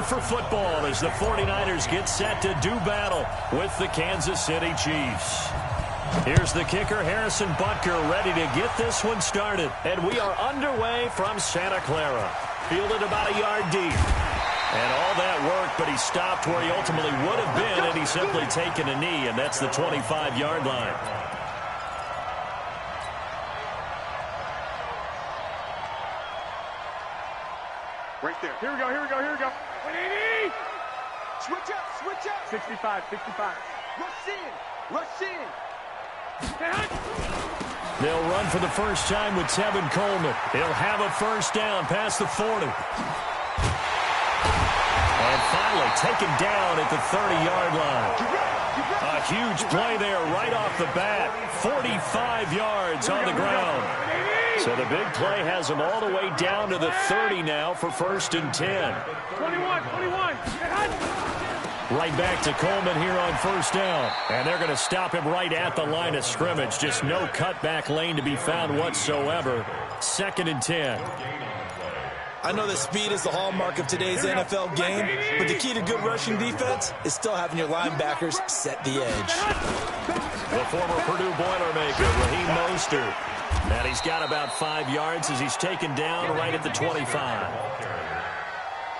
for football as the 49ers get set to do battle with the Kansas City Chiefs. Here's the kicker, Harrison Butker, ready to get this one started. And we are underway from Santa Clara. Fielded about a yard deep. And all that work, but he stopped where he ultimately would have been, and he's simply taken a knee, and that's the 25-yard line. Right there. Here we go, here we go, here we go. 180! Switch up, switch up. 65, 65. Rush in, rush in. They'll run for the first time with Tevin Coleman. He'll have a first down past the 40. And finally taken down at the 30-yard line. A huge play there right off the bat. 45 yards on the ground. So the big play has them all the way down to the 30 now for 1st and 10. 21. Right back to Coleman here on first down. And they're going to stop him right at the line of scrimmage. Just no cutback lane to be found whatsoever. 2nd and 10. I know that speed is the hallmark of today's NFL game, but the key to good rushing defense is still having your linebackers set the edge. The former Purdue Boilermaker, Raheem Mostert. And he's got about 5 yards as he's taken down right at the 25.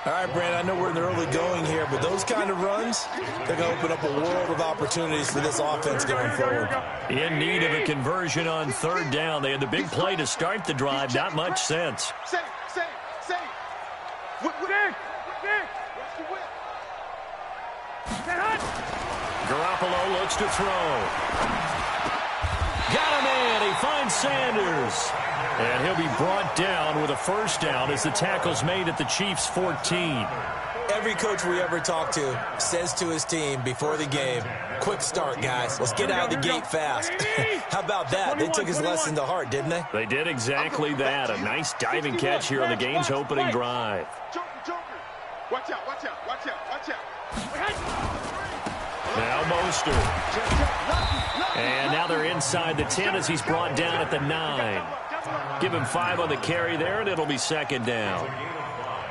All right, Brandon, I know we're in the early going here, but those kind of runs, they're going to open up a world of opportunities for this offense going forward. In need of a conversion on 3rd down. They had the big play to start the drive. Not much sense. Garoppolo looks to throw. Got him in. He finds Sanders. And he'll be brought down with a first down as the tackle's made at the Chiefs' 14. Every coach we ever talk to says to his team before the game, quick start, guys. Let's get out of the gate fast. How about that? They took his lesson to heart, didn't they? They did exactly that. A nice diving catch here on the game's opening drive. Watch out, watch out, watch out, watch out. Now Mostert. And now they're inside the 10 as he's brought down at the 9. Give him 5 on the carry there, and it'll be 2nd down.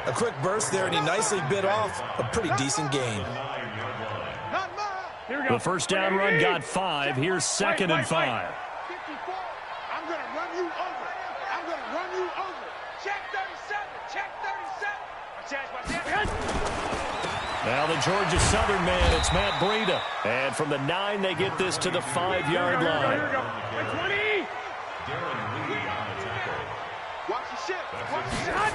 A quick burst there, and he nicely bit off a pretty decent gain. The first down run got 5. Here's 2nd and 5. I'm going to run you over. I'm going to run you over. Check 37. Check 37. Now the Georgia Southern man, it's Matt Breida. And from the 9, they get this to the 5-yard line. Here we go. 20. Watch the shit. Watch the shot.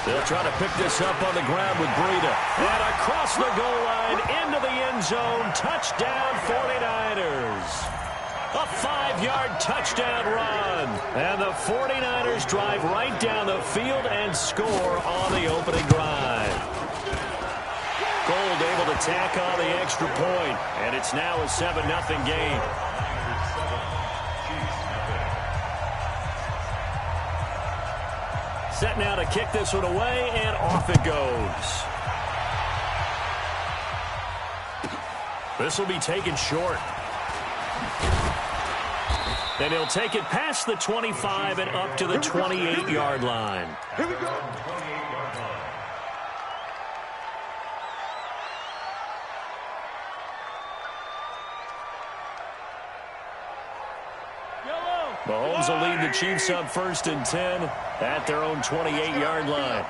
They'll try to pick this up on the ground with Breida. And across the goal line, into the end zone. Touchdown, 49ers. A 5-yard touchdown run. And the 49ers drive right down the field and score on the opening drive. Gold able to tack on the extra point. And it's now a 7-0 game. Set now to kick this one away, and off it goes. This will be taken short. Then he'll take it past the 25 and up to the 28-yard line. Here we go. Mahomes will lead the Chiefs up 1st and 10 at their own 28-yard line.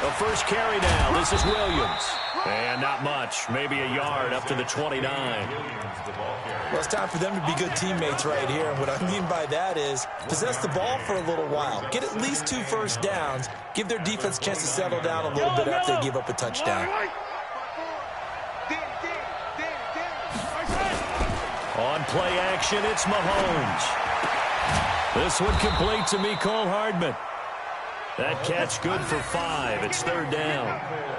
The first carry now. This is Williams. And not much. Maybe a yard up to the 29. Well, it's time for them to be good teammates right here. And what I mean by that is possess the ball for a little while. Get at least 2 first downs. Give their defense a chance to settle down a little bit after they give up a touchdown. On play action, it's Mahomes. This one complete to Mecole Hardman. That catch good for 5. It's 3rd down.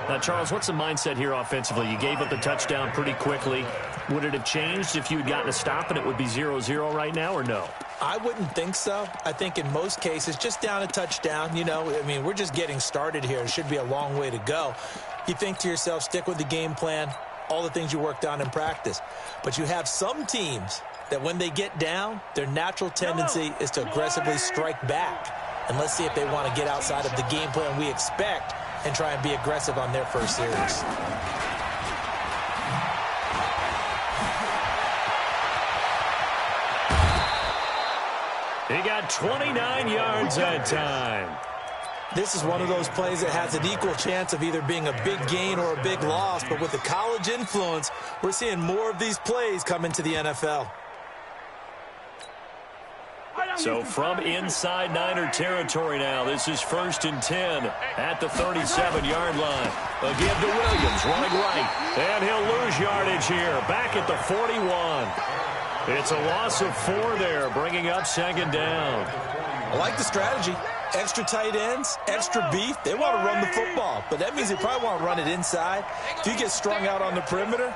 Now, Charles, what's the mindset here offensively? You gave up the touchdown pretty quickly. Would it have changed if you had gotten a stop and it would be 0-0 right now, or no? I wouldn't think so. I think in most cases, just down a touchdown, you know, I mean, we're just getting started here. It should be a long way to go. You think to yourself, stick with the game plan, all the things you worked on in practice. But you have some teams that when they get down, their natural tendency is to aggressively strike back. And let's see if they want to get outside of the game plan we expect and try and be aggressive on their first series. He got 29 yards that time. This is one of those plays that has an equal chance of either being a big gain or a big loss, but with the college influence, we're seeing more of these plays come into the NFL. So from inside Niner territory now, this is 1st and 10 at the 37-yard line. A give to Williams, running right, and he'll lose yardage here, back at the 41. It's a loss of 4 there, bringing up 2nd down. I like the strategy. Extra tight ends, extra beef. They want to run the football, but that means they probably want to run it inside. If you get strung out on the perimeter,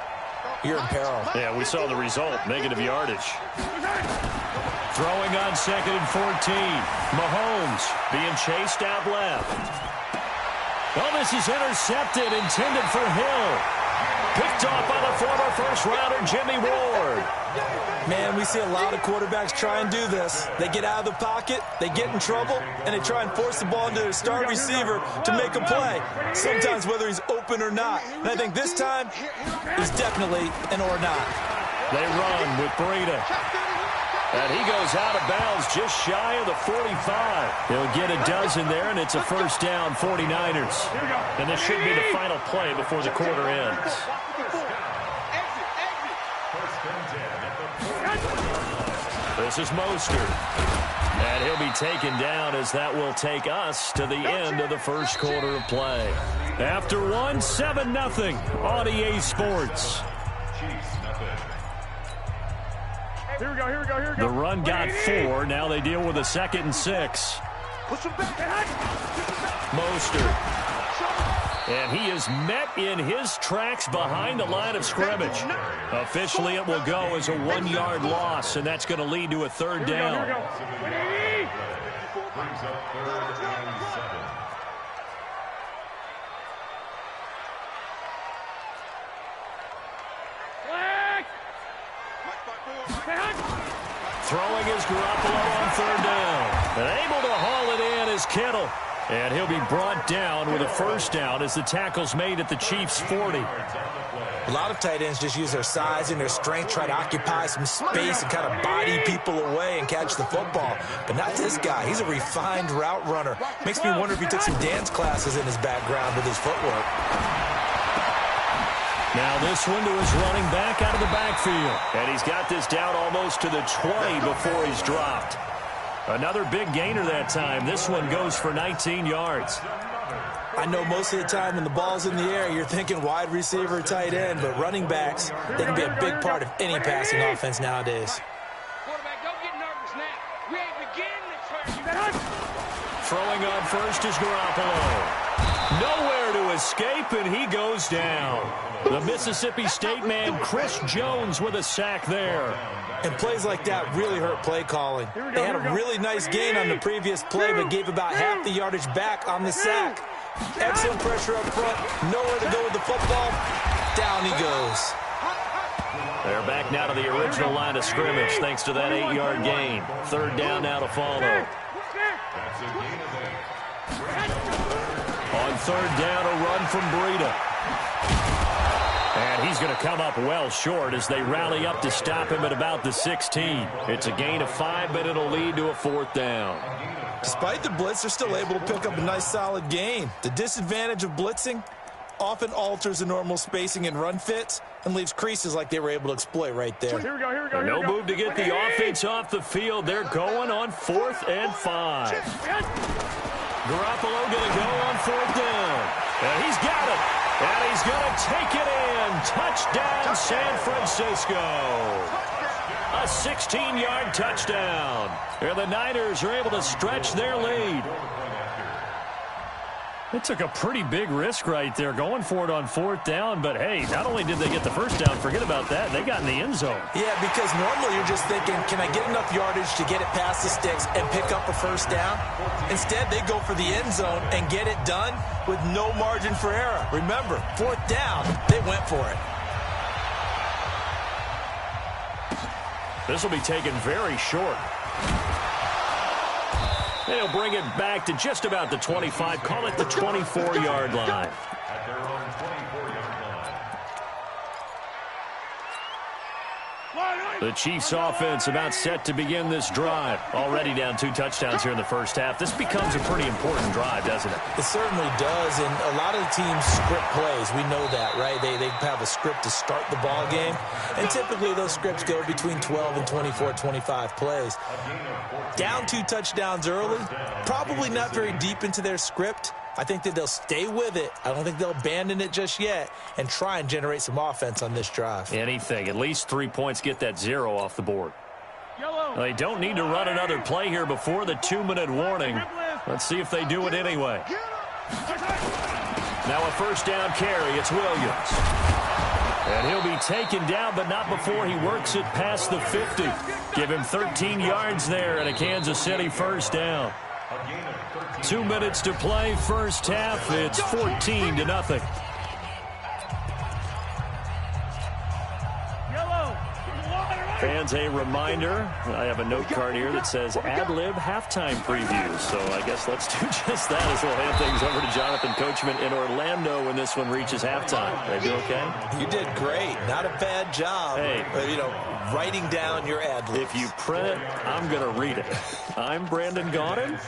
you're in peril. Yeah, we saw the result, negative yardage. Throwing on 2nd and 14. Mahomes being chased out left. Oh, this is intercepted, intended for Hill. Picked off by the former first-rounder, Jimmy Ward. Man, we see a lot of quarterbacks try and do this. They get out of the pocket, they get in trouble, and they try and force the ball into their star receiver to make a play, sometimes whether he's open or not. And I think this time, he's definitely an or not. They run with Breida. And he goes out of bounds just shy of the 45. He'll get a dozen there, and it's a first down, 49ers. And this should be the final play before the quarter ends. This is Mostert. And he'll be taken down as that will take us to the end of the first quarter of play. After one, 7-0 on EA Sports. Here we go, here we go, here we go. The run got 4. Now they deal with a 2nd and 6. Mostert. And he is met in his tracks behind the line of scrimmage. Officially, it will go as a 1-yard loss, and that's going to lead to a 3rd down. Here we go. Throwing is Garoppolo on 3rd down. And able to haul it in is Kittle. And he'll be brought down with a first down as the tackle's made at the Chiefs' 40. A lot of tight ends just use their size and their strength, try to occupy some space and kind of body people away and catch the football. But not this guy. He's a refined route runner. Makes me wonder if he took some dance classes in his background with his footwork. Now this one to his running back out of the backfield. And he's got this down almost to the 20 before he's dropped. Another big gainer that time. This one goes for 19 yards. I know most of the time when the ball's in the air, you're thinking wide receiver, tight end, but running backs, they can be a big part of any passing offense nowadays. Quarterback, don't get nervous now. We ain't beginning to turn you. Throwing on first is Garoppolo. Nowhere to escape, and he goes down. The Mississippi State man, Chris Jones, with a sack there. And plays like that really hurt play calling. They had a really nice gain on the previous play, but gave about half the yardage back on the sack. Excellent pressure up front. Nowhere to go with the football. Down he goes. They're back now to the original line of scrimmage thanks to that 8-yard gain. 3rd down now to follow. On 3rd down, a run from Breida. And he's going to come up well short as they rally up to stop him at about the 16. It's a gain of 5, but it'll lead to a 4th down. Despite the blitz, they're still able to pick up a nice solid gain. The disadvantage of blitzing often alters the normal spacing and run fits and leaves creases like they were able to exploit right there. Here we go, here we go, here No we go. move to get the offense off the field. They're going on 4th and 5. Garoppolo going to go on 4th down. And he's got it. And he's going to take it in. Touchdown, San Francisco. A 16-yard touchdown. And the Niners are able to stretch their lead. They took a pretty big risk right there going for it on 4th down. But, hey, not only did they get the first down, forget about that, they got in the end zone. Yeah, because normally you're just thinking, can I get enough yardage to get it past the sticks and pick up a first down? Instead, they go for the end zone and get it done with no margin for error. Remember, 4th down, they went for it. This will be taken very short. And he'll bring it back to just about the 25, call it the 24-yard line. At their own 24-yard line. The Chiefs offense about set to begin this drive. Already down 2 touchdowns here in the first half. This becomes a pretty important drive, doesn't it? It certainly does, and a lot of the teams script plays. We know that, right? They have a script to start the ball game, and typically those scripts go between 12 and 24, 25 plays. Down 2 touchdowns early, probably not very deep into their script. I think that they'll stay with it. I don't think they'll abandon it just yet and try and generate some offense on this drive. Anything. At least 3 points, get that 0 off the board. They don't need to run another play here before the 2-minute warning. Let's see if they do it anyway. Now a first down carry. It's Williams. And he'll be taken down, but not before he works it past the 50. Give him 13 yards there and a Kansas City first down. 2 minutes to play, first half. It's 14-0. Fans, a reminder, I have a note card here that says ad-lib halftime preview. So I guess let's do just that as we'll hand things over to Jonathan Coachman in Orlando when this one reaches halftime. Did I do okay? You did great. Not a bad job. Hey. Writing down your ad-libs. If you print it, I'm going to read it. I'm Brandon Gaudin.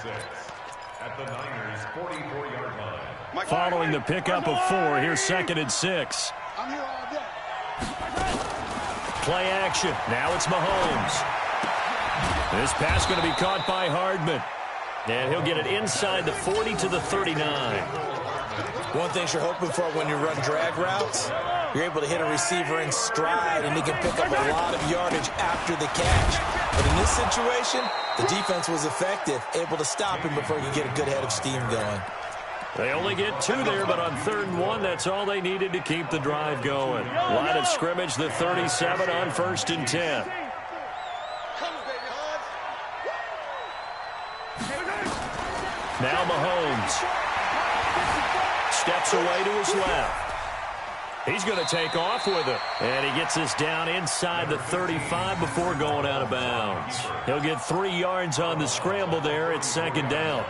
At the Niners' 44-yard line. Following the pickup of 4, here's 2nd and 6. I'm here all day. Play action. Now it's Mahomes. This pass going to be caught by Hardman. And he'll get it inside the 40 to the 39. One thing you're hoping for when you run drag routes, you're able to hit a receiver in stride, and he can pick up a lot of yardage after the catch. But in this situation, the defense was effective, able to stop him before he could get a good head of steam going. They only get 2 there, but on 3rd and 1, that's all they needed to keep the drive going. Line of scrimmage, the 37 on 1st and 10. Now Mahomes steps away to his left. He's going to take off with it. And he gets this down inside the 35 before going out of bounds. He'll get 3 yards on the scramble there. It's 2nd down.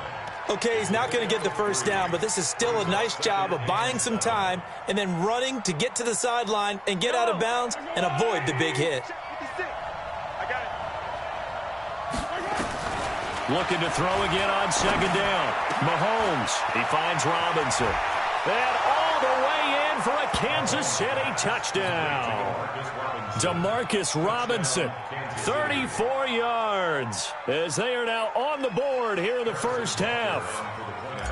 Okay, he's not going to get the first down, but this is still a nice job of buying some time and then running to get to the sideline and get out of bounds and avoid the big hit. Looking to throw again on 2nd down. Mahomes, he finds Robinson. And all the way in for a Kansas City touchdown. Demarcus Robinson, 34 yards, as they are now on the board here in the first half.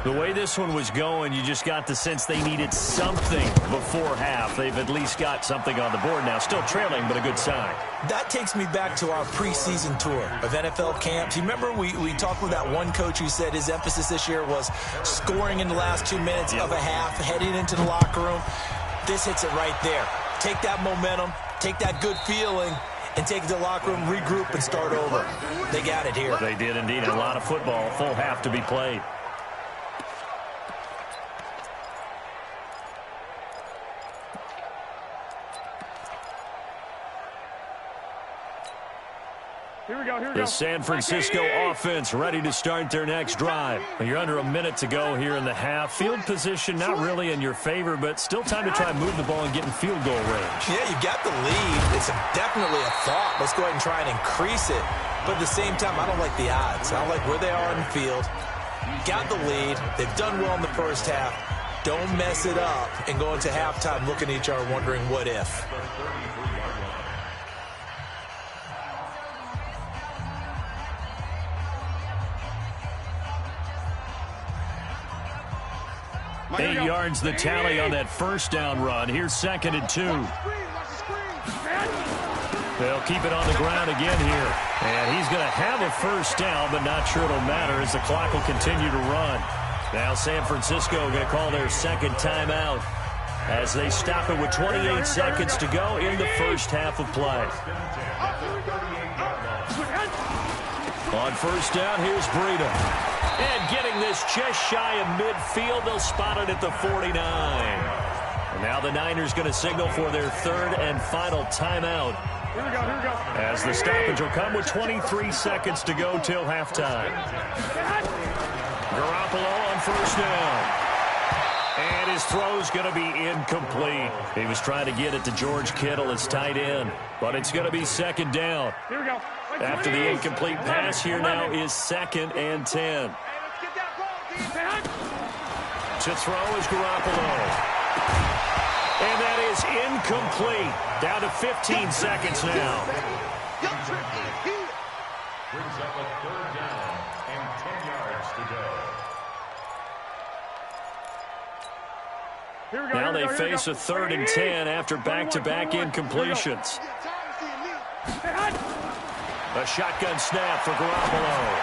The way this one was going, you just got the sense they needed something before half. They've at least got something on the board now. Still trailing, but a good sign. That takes me back to our preseason tour of NFL camps. You remember we talked with that one coach who said his emphasis this year was scoring in the last 2 minutes of a half, heading into the locker room. This hits it right there. Take that momentum, take that good feeling, and take it to the locker room, regroup, and start over. They got it here. They did indeed. A lot of football, full half to be played. Here we go, here we go. The San Francisco offense ready to start their next drive. You're under a minute to go here in the half. Field position not really in your favor, but still time to try and move the ball and get in field goal range. Yeah, you got the lead. It's definitely a thought. Let's go ahead and try and increase it. But at the same time, I don't like the odds. I don't like where they are in the field. Got the lead. They've done well in the first half. Don't mess it up and go into halftime looking at each other wondering what if. Eight yards the tally on that first down run. Here's 2nd and 2. They'll keep it on the ground again here. And he's going to have a first down, but not sure it'll matter as the clock will continue to run. Now San Francisco going to call their 2nd timeout as they stop it with 28 seconds to go in the first half of play. On first down, here's Breida. And getting this just shy of midfield, they'll spot it at the 49. And now the Niners going to signal for their third and final timeout. Here we go, here we go. As the stoppage will come with 23 seconds to go till halftime. Garoppolo on first down. And his throw's going to be incomplete. He was trying to get it to George Kittle, his tight end. But it's going to be second down. Here we go. After the incomplete pass, here now is 2nd and 10. To throw is Garoppolo. And that is incomplete. Down to 15 seconds now. Brings up a third down and 10 yards to go. Now they face a 3rd and 10 after back-to-back incompletions. A shotgun snap for Garoppolo.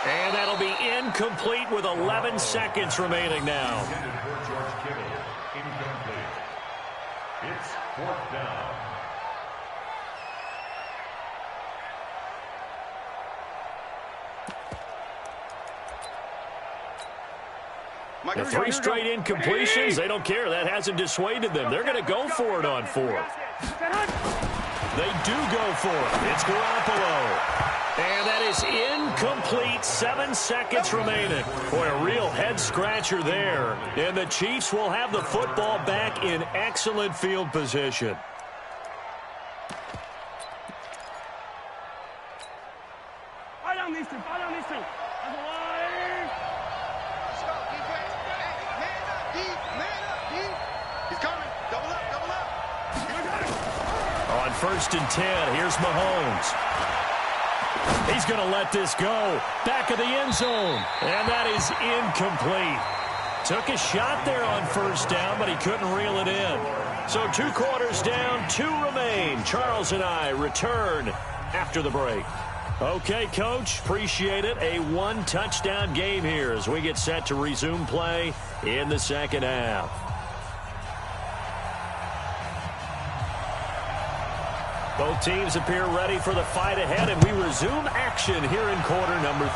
And that'll be incomplete with 11 seconds remaining now. It's 4th down. The 3 straight incompletions, they don't care. That hasn't dissuaded them. They're going to go for it on 4th. They do go for it. It's Garoppolo. And that is incomplete. 7 seconds remaining. Boy, a real head-scratcher there. And the Chiefs will have the football back in excellent field position. Fire down these two. Fire down these two. That's a line. Let's go, defense. Hey, man up, D. Man up, D. He's coming. Double up, double up. On 1st and 10, here's Mahomes. He's going to let this go. Back of the end zone. And that is incomplete. Took a shot there on 1st down, but he couldn't reel it in. So 2 quarters down, 2 remain. Charles and I return after the break. Okay, Coach, appreciate it. A 1-touchdown game here as we get set to resume play in the second half. Both teams appear ready for the fight ahead, and we resume action here in quarter number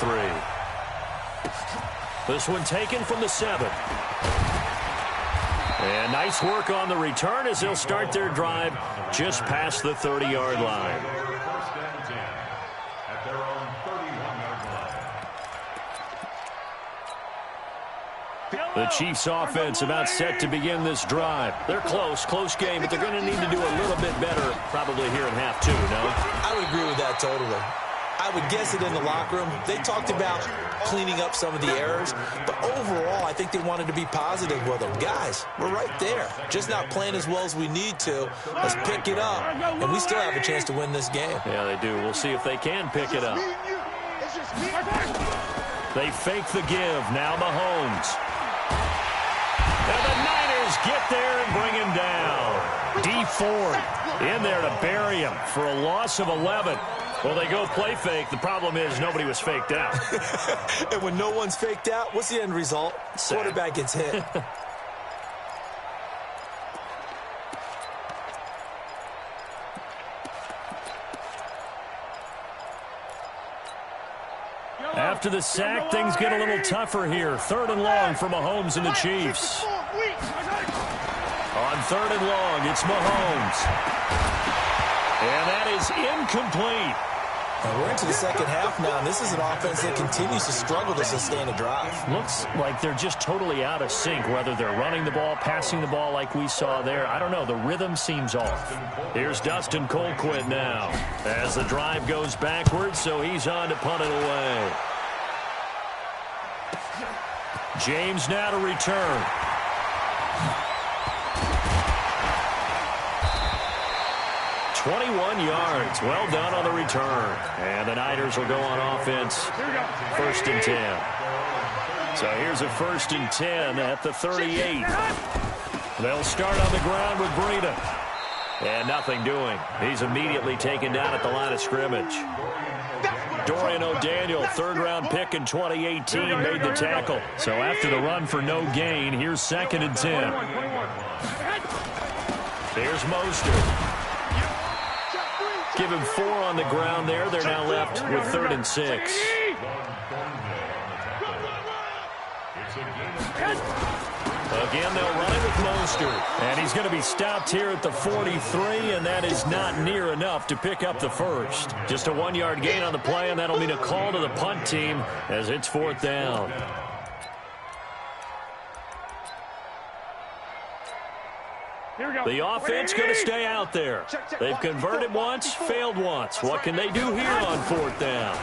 3. This one taken from the 7. And nice work on the return as they'll start their drive just past the 30-yard line. First and 10 at their own 31-yard line. The Chiefs offense about set to begin this drive. They're close game, but they're going to need to do a little bit better probably here in half 2, no? I would agree with that totally. I would guess it in the locker room. They talked about cleaning up some of the errors, but overall, I think they wanted to be positive with them. Guys, we're right there. Just not playing as well as we need to. Let's pick it up, and we still have a chance to win this game. Yeah, they do. We'll see if they can pick it up. They fake the give. Now Mahomes. And the Niners get there and bring him down. D Ford in there to bury him for a loss of 11. Well, they go play fake. The problem is nobody was faked out. And when no one's faked out, what's the end result? Quarterback gets hit. After the sack, things get a little tougher here. 3rd and long for Mahomes and the Chiefs. On 3rd and long, it's Mahomes. And that is incomplete. Now we're into the second half now, and this is an offense that continues to struggle to sustain a drive. Looks like they're just totally out of sync, whether they're running the ball, passing the ball like we saw there. I don't know. The rhythm seems off. Here's Dustin Colquitt now as the drive goes backwards, so he's on to punt it away. James now to return. .21 yards. Well done on the return. And the Niners will go on offense. 1st and 10. So here's a 1st and 10 at the 38. They'll start on the ground with Breida. And nothing doing. He's immediately taken down at the line of scrimmage. Dorian O'Daniel, 3rd-round pick in 2018, made the tackle. So after the run for no gain, here's 2nd and 10. Here's Mostert. Give him 4 on the ground there. They're now left with 3rd and 6. Again, they'll run it with Mostert. And he's going to be stopped here at the 43, and that is not near enough to pick up the first. Just a 1-yard gain on the play, and that'll mean a call to the punt team as it's 4th down. The offense going to stay out there. They've converted once, failed once. What can they do here on 4th down?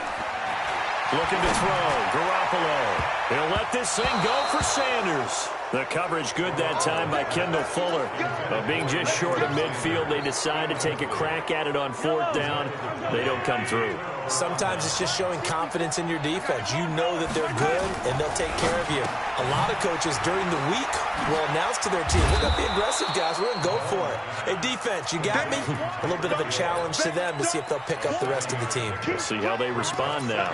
Looking to throw. Garoppolo. He'll let this thing go for Sanders. The coverage good that time by Kendall Fuller. But being just short of midfield, they decide to take a crack at it on 4th down. They don't come through. Sometimes it's just showing confidence in your defense. You know that they're good, and they'll take care of you. A lot of coaches during the week will announce to their team, we're going to be aggressive, guys. We're going to go for it. Hey, defense, you got me? A little bit of a challenge to them to see if they'll pick up the rest of the team. We'll see how they respond now.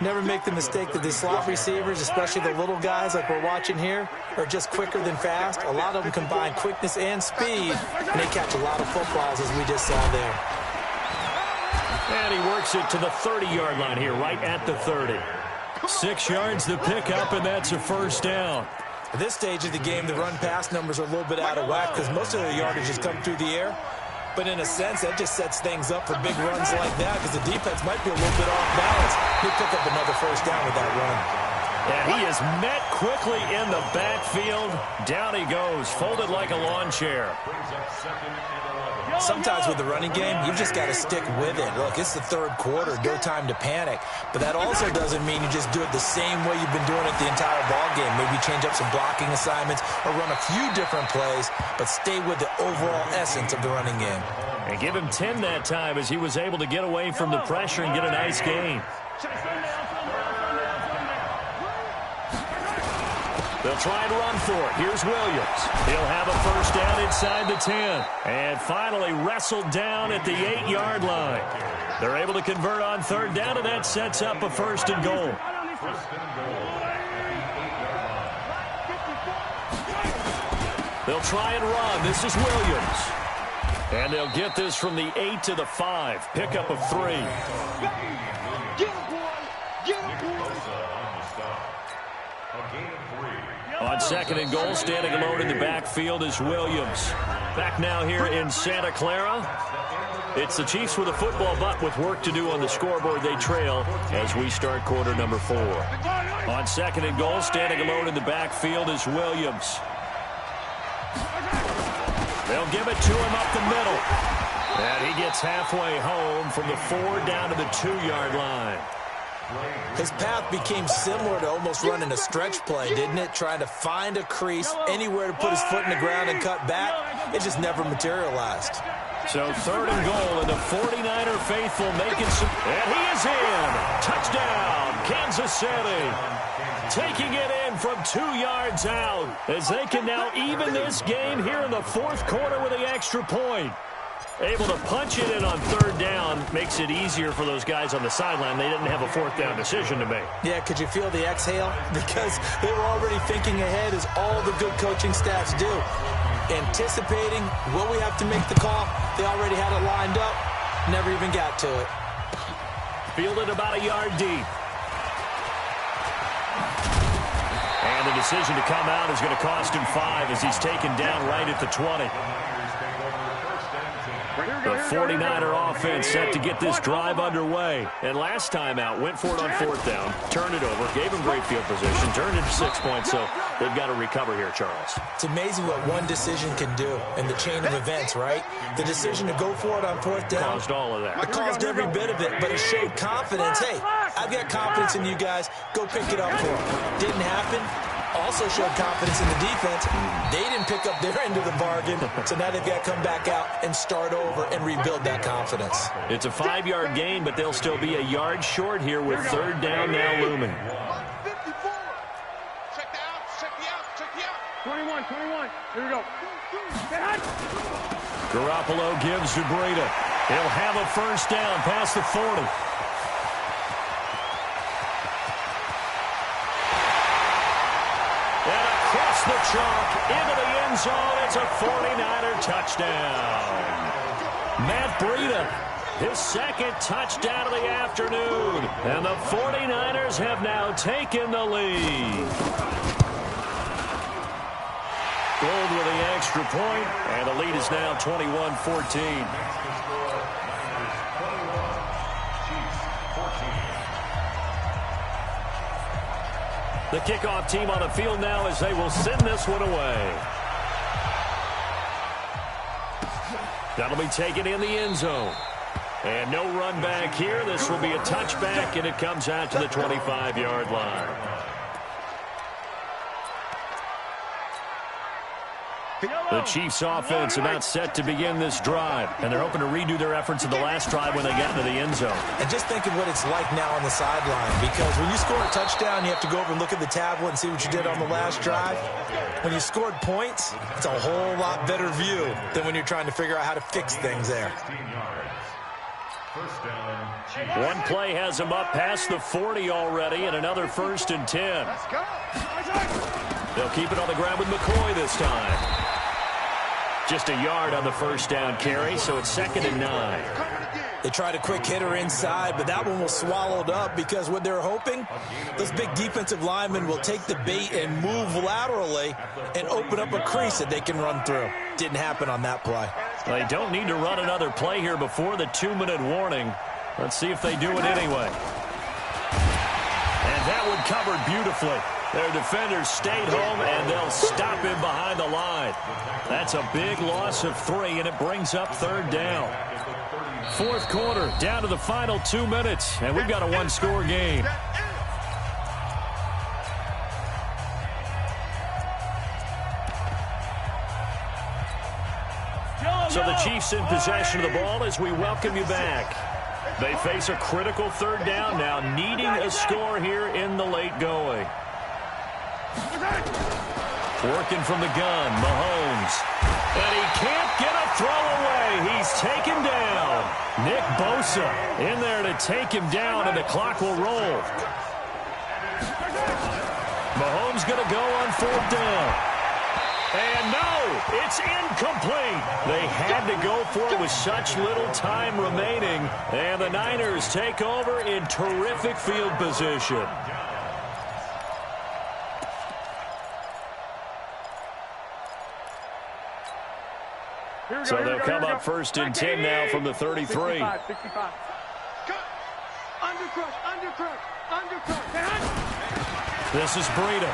Never make the mistake that the slot receivers, especially the little guys like we're watching here, are just quicker than fast. A lot of them combine quickness and speed, and they catch a lot of footballs, as we just saw there. And he works it to the 30-yard line here, right at the 30. 6 yards to pick up, and that's a 1st down. At this stage of the game, the run-pass numbers are a little bit out of whack because most of the yardage has come through the air. But in a sense, that just sets things up for big runs like that because the defense might be a little bit off balance. He'll pick up another 1st down with that run. And he is met quickly in the backfield. Down he goes, folded like a lawn chair. Sometimes with the running game, you've just got to stick with it. Look, it's the 3rd quarter, no time to panic. But that also doesn't mean you just do it the same way you've been doing it the entire ball game. Maybe change up some blocking assignments or run a few different plays, but stay with the overall essence of the running game. And give him 10 that time as he was able to get away from the pressure and get a nice gain. They'll try and run for it. Here's Williams. He'll have a 1st down inside the 10. And finally wrestled down at the 8-yard line. They're able to convert on 3rd down, and that sets up a 1st and goal. They'll try and run. This is Williams. And they'll get this from the 8 to the 5. Pickup of 3. On 2nd and goal, standing alone in the backfield is Williams. Back now here in Santa Clara. It's the Chiefs with a football, but with work to do on the scoreboard, they trail as we start quarter number 4. On 2nd and goal, standing alone in the backfield is Williams. They'll give it to him up the middle. And he gets halfway home from the 4 down to the 2-yard line. His path became similar to almost running a stretch play, didn't it? Trying to find a crease, anywhere to put his foot in the ground and cut back. It just never materialized. So 3rd and goal, and the 49er faithful making some... And he is in! Touchdown, Kansas City! Taking it in from 2 yards out as they can now even this game here in the 4th quarter with the extra point. Able to punch it in on 3rd down makes it easier for those guys on the sideline. They didn't have a 4th down decision to make. Yeah, could you feel the exhale? Because they were already thinking ahead, as all the good coaching staffs do. Anticipating, will we have to make the call? They already had it lined up. Never even got to it. Fielded about a yard deep. And the decision to come out is going to cost him 5 as he's taken down right at the 20. The 49er offense set to get this drive underway. And last time out, went for it on 4th down, turned it over, gave him great field position, turned it to 6 points, so they've got to recover here, Charles. It's amazing what one decision can do in the chain of events, right? The decision to go for it on 4th down. Caused all of that. It caused every bit of it, but it showed confidence. Hey, I've got confidence in you guys. Go pick it up for them. Didn't happen. Also showed confidence in the defense. They didn't pick up their end of the bargain, so now they've got to come back out and start over and rebuild that confidence. It's a 5-yard gain, but they'll still be a yard short here with 3rd down now looming. 21. Here we go. Garoppolo gives to Breida. He'll have a 1st down past the 40. The chalk into the end zone. It's a 49er touchdown. Matt Breida, his 2nd touchdown of the afternoon. And the 49ers have now taken the lead. extra point, and the lead is now 21-14. The kickoff team on the field now as they will send this one away. That'll be taken in the end zone. And no run back here. This will be a touchback, and it comes out to the 25-yard line. The Chiefs offense about set to begin this drive, and they're hoping to redo their efforts in the last drive when they got into the end zone. And just think of what it's like now on the sideline, because when you score a touchdown, you have to go over and look at the tablet and see what you did on the last drive. When you scored points, it's a whole lot better view than when you're trying to figure out how to fix things there. One play has them up past the 40 already, and another 1st and 10. They'll keep it on the ground with McCoy this time. Just a yard on the first down carry, so it's 2nd and 9. They tried a quick hitter inside, but that one was swallowed up because what they're hoping, those big defensive linemen will take the bait and move laterally and open up a crease that they can run through. Didn't happen on that play. They don't need to run another play here before the 2-minute warning. Let's see if they do it anyway. And that one covered beautifully. Their defenders stayed home, and they'll stop him behind the line. That's a big loss of 3, and it brings up 3rd down. 4th quarter, down to the final 2 minutes, and we've got a one-score game. So the Chiefs in possession of the ball as we welcome you back. They face a critical 3rd down now, needing a score here in the late going. Working from the gun, Mahomes. And he can't get a throw away. He's taken down. Nick Bosa in there to take him down, and the clock will roll. Mahomes going to go on 4th down. And no, it's incomplete. They had to go for it with such little time remaining. And the Niners take over in terrific field position. So they'll come up 1st and 10 now from the 33. 65. Undercrush. This is Breida.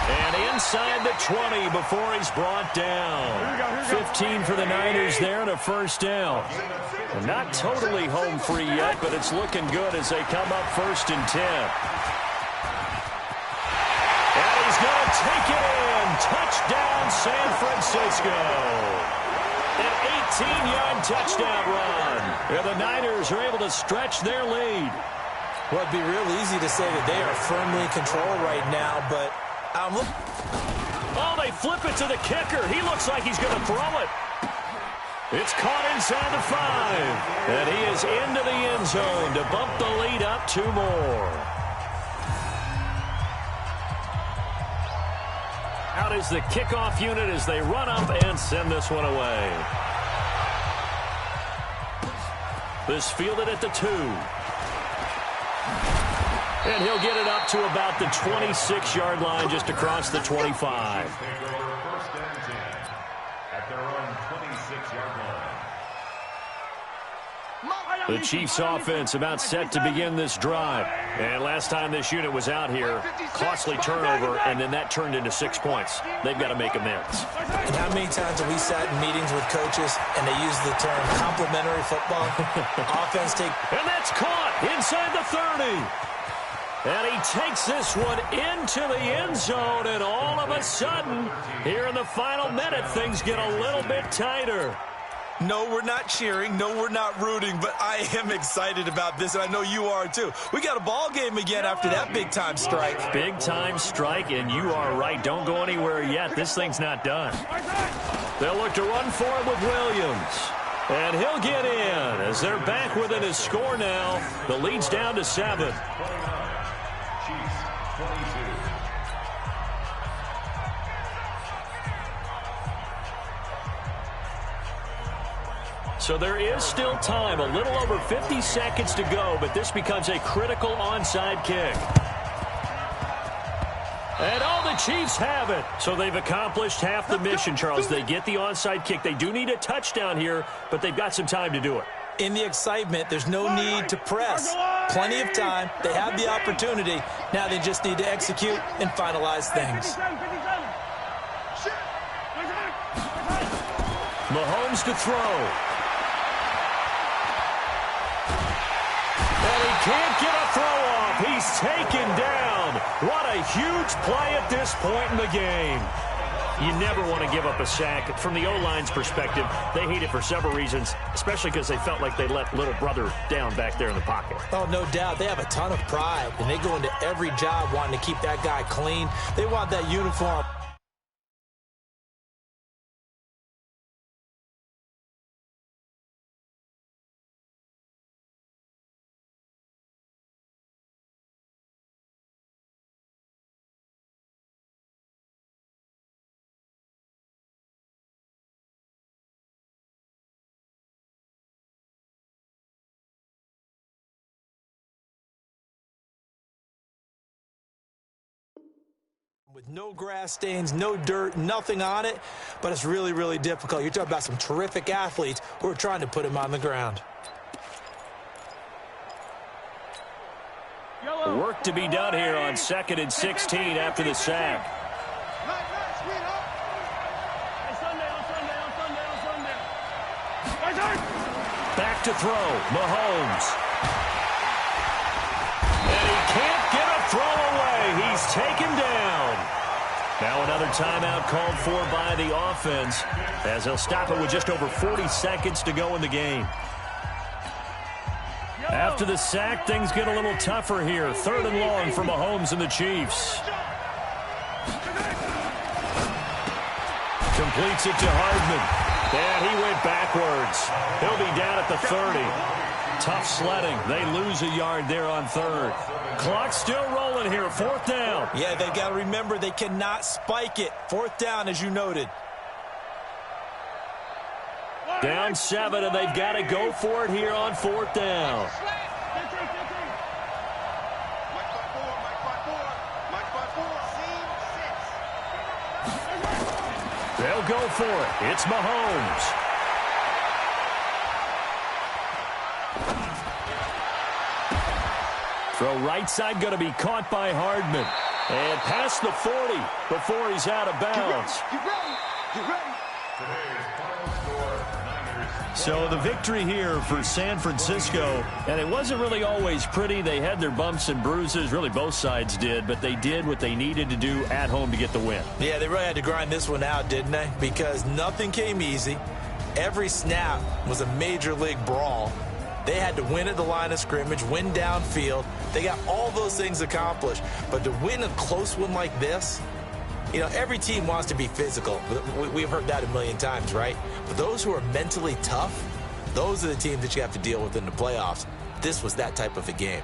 And inside the 20 before he's brought down. 15 for the Niners there and a 1st down. And not totally home free yet, but it's looking good as they come up 1st and 10. And he's going to take it in. Touchdown, San Francisco. An 18-yard touchdown run. And the Niners are able to stretch their lead. Well, it'd be real easy to say that they are firmly in control right now, but oh, they flip it to the kicker. He looks like he's going to throw it. It's caught inside the 5. And he is into the end zone to bump the lead up 2 more. Out is the kickoff unit as they run up and send this one away. This fielded at the 2. And he'll get it up to about the 26-yard line just across the 25. The Chiefs offense about set to begin this drive. And last time this unit was out here, costly turnover, and then that turned into 6 points. They've got to make amends. And how many times have we sat in meetings with coaches and they use the term complementary football? Offense take... And that's caught inside the 30. And he takes this one into the end zone, and all of a sudden, here in the final minute, things get a little bit tighter. No, we're not cheering. No, we're not rooting, but I am excited about this, and I know you are too. We got a ball game again after that big-time strike. Big-time strike, and you are right. Don't go anywhere yet. This thing's not done. They'll look to run for it with Williams. And he'll get in as they're back within his score now. The lead's down to 7. So there is still time, a little over 50 seconds to go, but this becomes a critical onside kick. And the Chiefs have it. So they've accomplished half the mission, Charles. They get the onside kick. They do need a touchdown here, but they've got some time to do it. In the excitement, there's no need to press. Plenty of time. They have the opportunity. Now they just need to execute and finalize things. Mahomes to throw. And he can't get a throw off. He's taken down. What a huge play at this point in the game. You never want to give up a sack. From the O-line's perspective, they hate it for several reasons, especially because they felt like they let little brother down back there in the pocket. Oh, no doubt. They have a ton of pride, and they go into every job wanting to keep that guy clean. They want that uniform. With no grass stains, no dirt, nothing on it, but it's really, really difficult. You're talking about some terrific athletes who are trying to put him on the ground. Work to be done here on 2nd and 16 after the sack. Back to throw, Mahomes. And he can't get a throw away. He's taken down. Now another timeout called for by the offense, as he'll stop it with just over 40 seconds to go in the game. After the sack, things get a little tougher here. 3rd and long for Mahomes and the Chiefs. Completes it to Hardman. And he went backwards. He'll be down at the 30. Tough sledding. They lose a yard there on 3rd. Clock still rolling here. 4th down. Yeah, they've got to remember they cannot spike it. 4th down, as you noted. Down 7, and they've got to go for it here on 4th down. They'll go for it. It's Mahomes. Throw right side going to be caught by Hardman. And past the 40 before he's out of bounds. Get ready. So the victory here for San Francisco, and it wasn't really always pretty. They had their bumps and bruises. Really, both sides did, but they did what they needed to do at home to get the win. Yeah, they really had to grind this one out, didn't they? Because nothing came easy. Every snap was a major league brawl. They had to win at the line of scrimmage, win downfield. They got all those things accomplished. But to win a close one like this, you know, every team wants to be physical. We've heard that a million times, right? But those who are mentally tough, those are the teams that you have to deal with in the playoffs. This was that type of a game.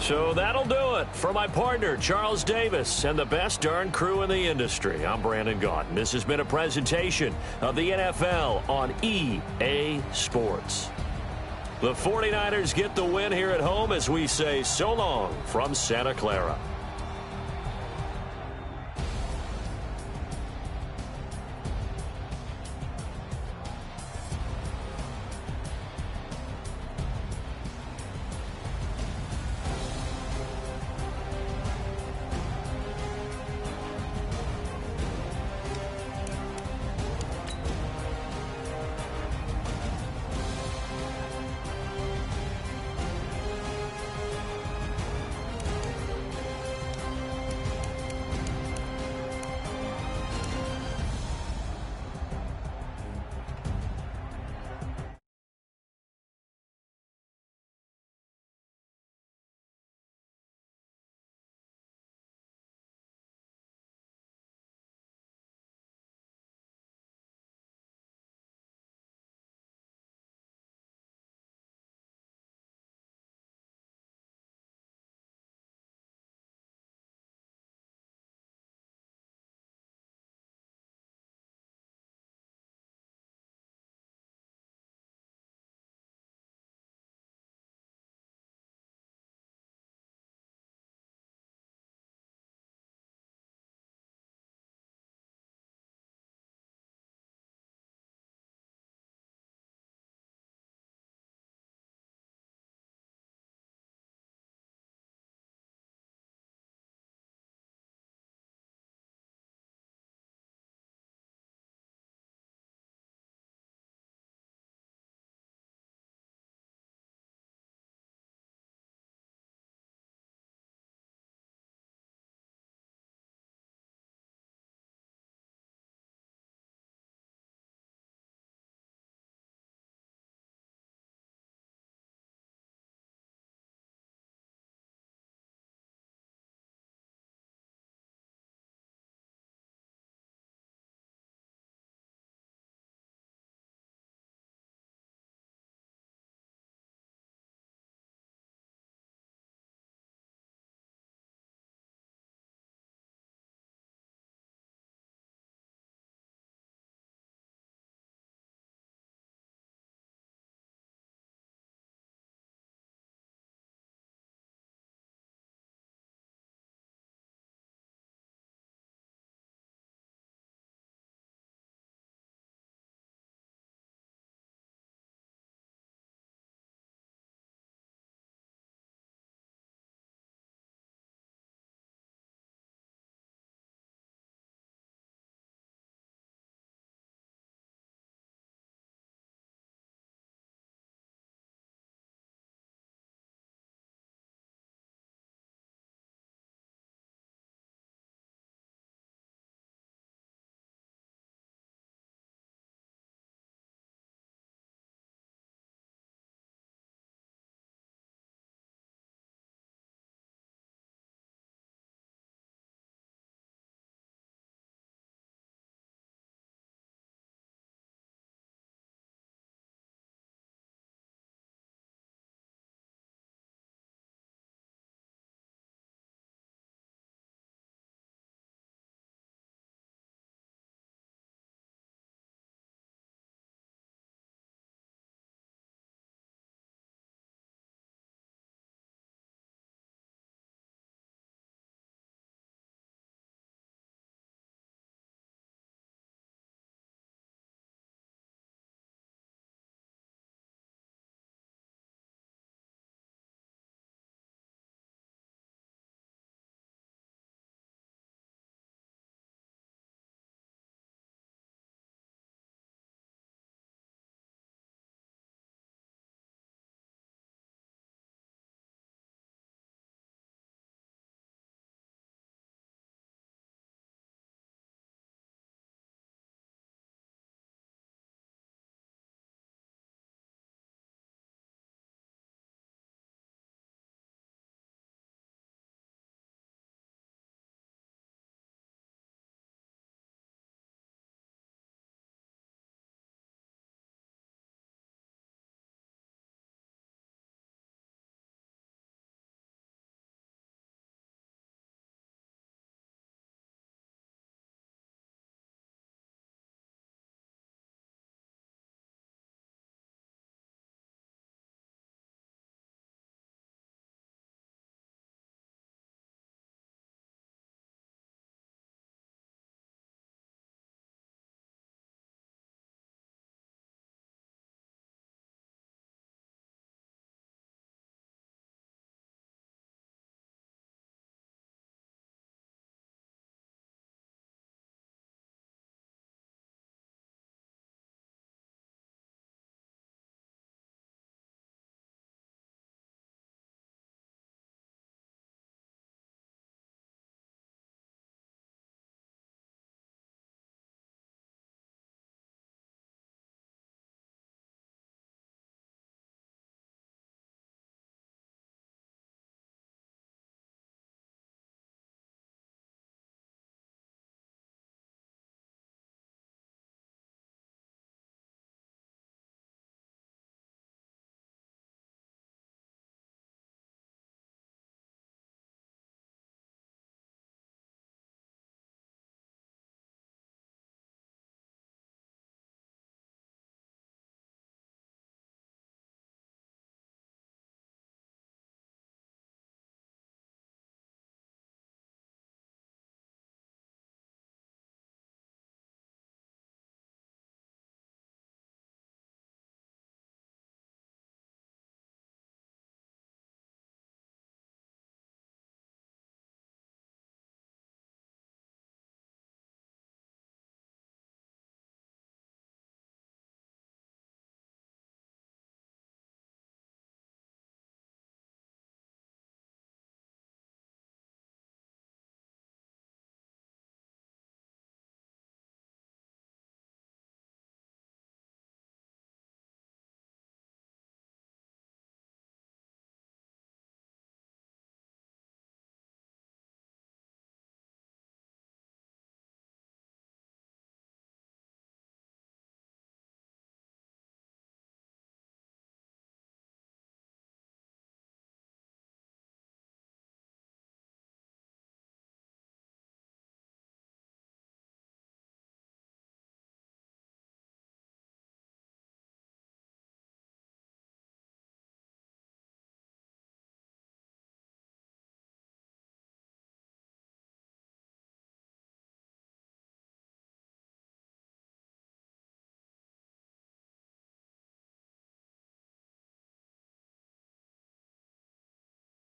So that'll do it for my partner, Charles Davis, and the best darn crew in the industry. I'm Brandon Gaudin. This has been a presentation of the NFL on EA Sports. The 49ers get the win here at home as we say so long from Santa Clara.